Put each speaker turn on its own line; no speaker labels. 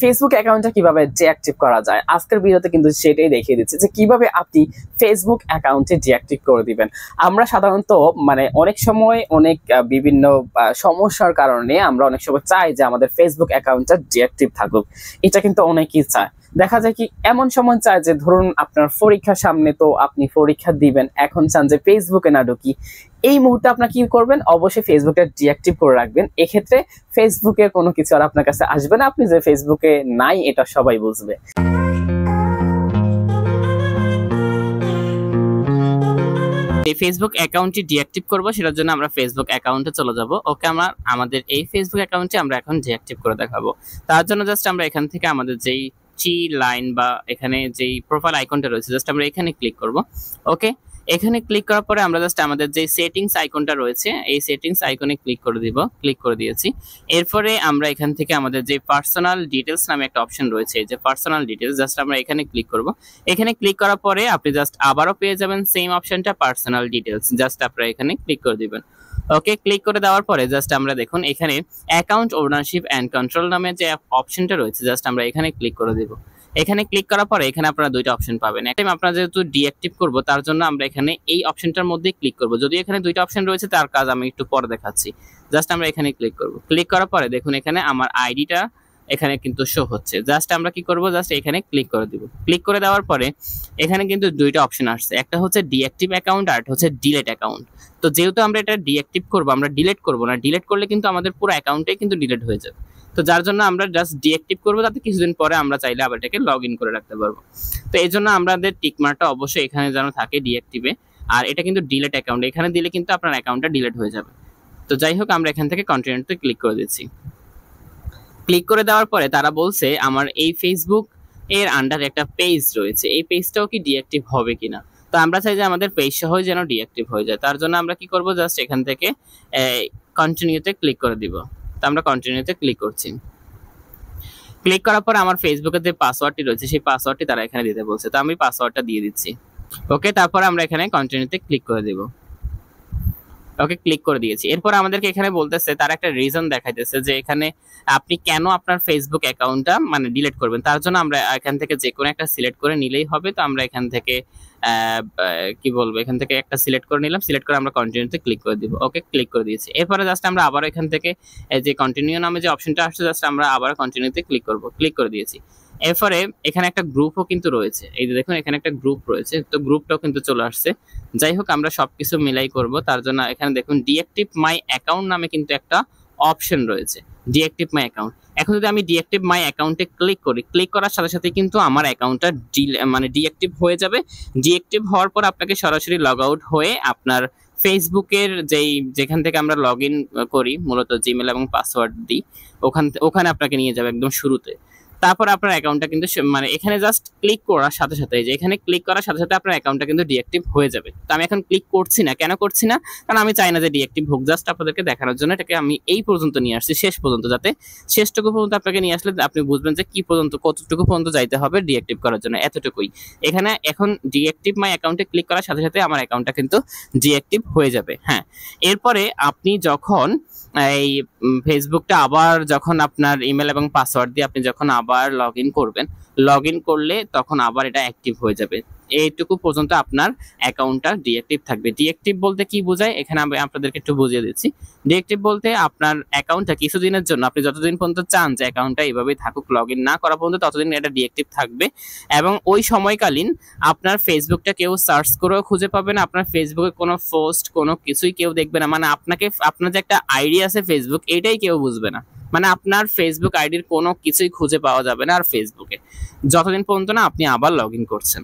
Facebook অ্যাকাউন্টটা কিভাবে deactive করা যায় আজকের ভিডিওতে কিন্তু সেটাই দেখিয়ে দিচ্ছি যে কিভাবে আপনি ফেসবুক অ্যাকাউন্টে ডিঅ্যাক্টিভ করে দিবেন। আমরা সাধারণত অনেক সময় বিভিন্ন সমস্যার কারণে আমরা অনেক সময় চাই যে আমাদের ফেসবুক অ্যাকাউন্টটা ডিঅ্যাক্টিভ থাকুক। এটা কিন্তু অনেকেই চায়। দেখা যায় কি এমন সময় চায় যে ধরুন আপনার পরীক্ষা সামনে, তো আপনি পরীক্ষা দিবেন, এখন চান যে ফেসবুকে না ঢুকি। এই মুহূর্তে আপনার কি করবেন, অবশ্যই ফেসবুকটা ডিঅ্যাক্টিভ করে রাখবেন। এক্ষেত্রে ফেসবুকের কোনো কিছু আর আপনার কাছে আসবে না, আপনি যে ফেসবুকে নাই এটা সবাই বুঝবে। এই ফেসবুক অ্যাকাউন্টটি ডিঅ্যাক্টিভ করব, সেটার জন্য আমরা ফেসবুক অ্যাকাউন্টে চলে যাব। ওকে, আমাদের এই ফেসবুক অ্যাকাউন্টটি আমরা এখন ডিঅ্যাক্টিভ করে দেখাবো। তার জন্য জাস্ট আমরা এখান থেকে আমাদের যেই লাইন বা এখানে যেই প্রোফাইল আইকনটা রয়েছে জাস্ট আমরা এখানে ক্লিক করব। ওকে, এখানে ক্লিক করার পরে আমরা জাস্ট আমাদের যে সেটিংস আইকনটা রয়েছে এই সেটিংস আইকনে ক্লিক করে দিব। ক্লিক করে দিয়েছি। এরপরে আমরা এখান থেকে আমাদের যে পার্সোনাল ডিটেইলস নামে একটা অপশন রয়েছে, এই যে পার্সোনাল ডিটেইলস, জাস্ট আমরা এখানে ক্লিক করব। এখানে ক্লিক করার পরে আপনি জাস্ট আবারও পেয়ে যাবেন সেম অপশনটা পার্সোনাল ডিটেইলস, জাস্ট আপনারা এখানে ক্লিক করে দিবেন। ওকে, ক্লিক করে দেওয়ার পরে জাস্ট আমরা দেখুন এখানে অ্যাকাউন্ট ওনারশিপ এন্ড কন্ট্রোল নামে যে অপশনটা রয়েছে জাস্ট আমরা এখানে ক্লিক করে দিব। এখানে ক্লিক করার পরে এখানে আপনারা দুইটা অপশন পাবেন। একটা আপনারা যেহেতু ডিঅ্যাক্টিভ করব তার জন্য আমরা এখানে এই অপশনটার মধ্যে ক্লিক করব। যদি এখানে দুইটা অপশন রয়েছে তার কাজ আমি একটু পরে দেখাচ্ছি। জাস্ট আমরা এখানে ক্লিক করব। ক্লিক করার পরে দেখুন এখানে আমার আইডিটা এখানে কিন্তু শো হচ্ছে। জাস্ট আমরা কি করব, জাস্ট এখানে ক্লিক করে দিব। ক্লিক করে দেওয়ার পরে এখানে কিন্তু দুইটা অপশন আসছে, একটা হচ্ছে ডিঅ্যাক্টিভ অ্যাকাউন্ট আর একটা হচ্ছে ডিলিট অ্যাকাউন্ট। তো যেহেতু আমরা এটা ডিঅ্যাক্টিভ করব, আমরা ডিলিট করব না। ডিলিট করলে কিন্তু আমাদের পুরো অ্যাকাউন্টটাই কিন্তু ডিলিট হয়ে যাবে। তো যার জন্য আমরা জাস্ট ডিঅ্যাক্টিভ করবো, তাতে কিছুদিন পরে আমরা চাইলে আবার এটাকে লগ ইন করে রাখতে পারবো। তো এই জন্য আমাদের টিকমার্কটা অবশ্যই এখানে যেন থাকে ডিঅ্যাক্টিভে। আর এটা কিন্তু ডিলিট অ্যাকাউন্ট, এখানে দিলে কিন্তু আপনার অ্যাকাউন্টটা ডিলিট হয়ে যাবে। তো যাই হোক, আমরা এখান থেকে কন্টিনিউতে ক্লিক করে দিচ্ছি। ক্লিক করে দেওয়ার পরে তারা বলছে আমার এই ফেসবুক এর আন্ডারে একটা পেজ রয়েছে, এই পেজটাও কি ডিঅ্যাক্টিভ হবে কিনা। তো আমরা চাই যে আমাদের পেজ সহ যেন ডিঅ্যাক্টিভ হয়ে যায়। তার জন্য আমরা কি করব, জাস্ট এখান থেকে কন্টিনিউতে ক্লিক করে দিব। তো আমরা কন্টিনিউতে ক্লিক করছি। ক্লিক করার পর আমার ফেসবুকের যে পাসওয়ার্ডটি রয়েছে সেই পাসওয়ার্ডটি তারা এখানে দিতে বলছে। তো আমি পাসওয়ার্ডটা দিয়ে দিচ্ছি। ওকে, তারপর আমরা এখানে কন্টিনিউতে ক্লিক করে দিব। ওকে, ক্লিক করে দিয়েছি। এরপর আমাদেরকে এখানে বলতেছে, তার একটা রিজন দেখাইতেছে যে এখানে আপনি কেন আপনার ফেসবুক অ্যাকাউন্টটা ডিলিট করবেন। তার জন্য আমরা এখান থেকে যে কোনো একটা সিলেক্ট করে নিলেই হবে। তো আমরা এখান থেকে কি বলবো, এখান থেকে একটা সিলেক্ট করে নিলাম। সিলেক্ট করে আমরা কন্টিনিউতে ক্লিক করে দিব। ওকে, ক্লিক করে দিয়েছি। এরপরে জাস্ট আমরা আবার এখান থেকে যে কন্টিনিউ নামে যে অপশনটা আসছে জাস্ট আমরা আবার কন্টিনিউতে ক্লিক করব। ক্লিক করে দিয়েছি। এরপরে এখানে একটা গ্রুপও কিন্তু রয়েছে, এই যে দেখুন এখানে একটা গ্রুপ রয়েছে। তো গ্রুপটাও কিন্তু চলে আসছে। যাই হোক, আমরা সবকিছু মিলাই করব। তার জন্য এখানে দেখুন ডিঅ্যাক্টিভ মাই অ্যাকাউন্ট নামে কিন্তু একটা অপশন রয়েছে, ডিঅ্যাক্টিভ মাই অ্যাকাউন্ট। এখন যদি আমি ডিঅ্যাক্টিভ মাই অ্যাকাউন্টে ক্লিক করি, ক্লিক করার সাথে সাথে কিন্তু আমার অ্যাকাউন্টটা ডিঅ্যাক্টিভ হয়ে যাবে। ডিঅ্যাক্টিভ হওয়ার পর আপনাকে সরাসরি লগ আউট হয়ে আপনার ফেসবুকের যেখান থেকে আমরা লগ ইন করি, মূলত জিমেল এবং পাসওয়ার্ড দিই, ওখানে আপনাকে নিয়ে যাবে একদম শুরুতে। তারপর আপনার অ্যাকাউন্টটা কিন্তু এখানে জাস্ট ক্লিক করার সাথে সাথে, যে এখানে ক্লিক করার সাথে সাথে আপনার অ্যাকাউন্টটা কিন্তু ডিঅ্যাক্টিভ হয়ে যাবে। তো আমি এখন ক্লিক করছি না। কেন করছি না? কারণ আমি চাই না যে ডিঅ্যাক্টিভ হোক। জাস্ট আপনাদেরকে দেখানোর জন্য এটাকে আমি এই পর্যন্ত নিয়ে আসছি, শেষ পর্যন্ত, যাতে শেষটুকু পর্যন্ত আপনাকে নিয়ে আসলে আপনি বুঝবেন যে কি পর্যন্ত, কতটুকু পর্যন্ত যাইতে হবে ডিঅ্যাক্টিভ করার জন্য। এতটুকুই। এখানে এখন ডিঅ্যাক্টিভ মাই অ্যাকাউন্টে ক্লিক করার সাথে সাথে আমার অ্যাকাউন্টটা কিন্তু ডিঅ্যাক্টিভ হয়ে যাবে। হ্যাঁ, এরপরে আপনি যখন এই ফেসবুকটা আবার যখন আপনার ইমেল এবং পাসওয়ার্ড দিয়ে আপনি যখন আবার লগ ইন করবেন, লগ ইন করলে তখন আবার এটা অ্যাক্টিভ হয়ে যাবে। এইটুকু পর্যন্ত আপনার অ্যাকাউন্টটা ডিঅ্যাক্টিভ থাকবে। ডিঅ্যাক্টিভ বলতে কি বোঝায় এখানে আমি আপনাদেরকে একটু বুঝিয়ে দিচ্ছি। ডিঅ্যাক্টিভ বলতে আপনার অ্যাকাউন্টটা কিছুদিনের জন্য, আপনি যতদিন পর্যন্ত চান যে অ্যাকাউন্টটা এইভাবেই থাকুক, লগ ইন না করা পর্যন্ত, ততদিন এটা ডিঅ্যাক্টিভ থাকবে। এবং ওই সময়কালীন আপনার ফেসবুকটা কেউ সার্চ করেও খুঁজে পাবে না, আপনার ফেসবুকে কোনো পোস্ট কোনো কিছুই কেউ দেখবে না। আপনার যে একটা আইডি আছে ফেসবুক, এটাই কেউ বুঝবে না। আপনার ফেসবুক আইডির কোনো কিছুই খুঁজে পাওয়া যাবে না আর ফেসবুকে, যতদিন পর্যন্ত না আপনি আবার লগ ইন করছেন।